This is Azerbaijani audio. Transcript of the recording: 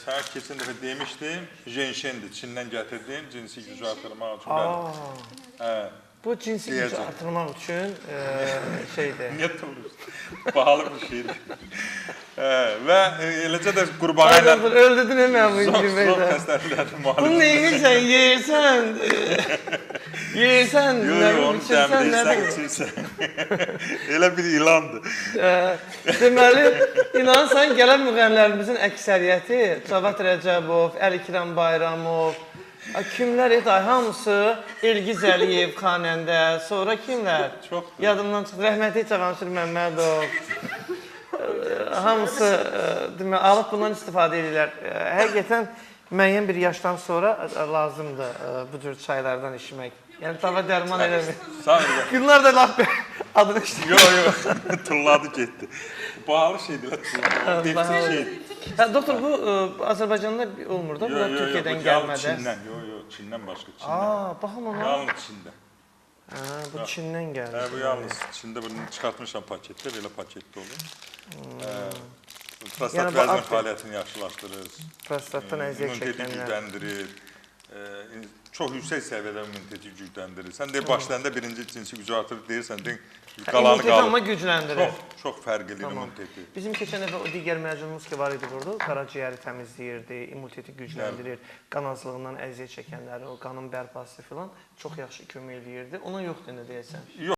Sana keçən dəfə demişdim, jenşendir, Çindən gətirdim, cinsi gücü artırmaq üçün. Bəli. Bu cinsi gücü artırmaq üçün şeydir. Niyə durursun? Bahalı bir şeydir. Və eləcə də qurbağa ilə... Öldürdün hemen bu gibi. Zor xəstəliklərdir müalicə. Bunu neymişsən, yeyirsən, Onu dəmləyirsən, içirsən. Elə bir ilandır. Deməli, inanırsan, gələn müğənnilərimizin əksəriyyəti Cavad Rəcəbov, Əlikrəm Bayramov, kimlər hamısı Elgiz Əliyev xanəndə, sonra kimlər? Çoxdur. Yadımdan çıxdı, rəhmətli Cavanşir Məmmədov. Hamısı alıb bundan istifadə edirlər. Həqiqətən müəyyən bir yaşdan sonra lazımdır bu cür çaylardan içmək. Yəni tava dərman eləmir. Günlər də laf adını işləyir. Yox, tulladı getdi. Bahalı şeydir, tulladı. Doktor, bu Azərbaycanda olmur da, bu da Türkiyədən gəlmədə. Çindən, yox, Çindən başqa, Çindən. Baxın ona. Yalnız Çində. Bu Çindən gəldi. Bu yalnız Çində bunu çıxartmışam paketdə, belə paketdə olur. Prostat vəzn fəaliyyətini yaxşılaşdırır. Prostatdan əziyyət İmmuniteti çəkənlər. gücləndirir. Çox yüksək səviyyədə immuniteti gücləndirir. Sən deyir, başlarında birinci cinsi gücü artırır, deyirsən, qalanı İmmuniteti amma gücləndirir. Çox fərqlidir immuniteti. Bizim keçən dəfə o digər məcunumuz ki var idi burada, qaraciyəri təmizləyirdi, immuniteti gücləndirir, qan azlığından əziyyət çəkənləri, o qanın bərpası filan çox yaxşı kömək eləyirdi. Ona yoxdur, nə deyəsən?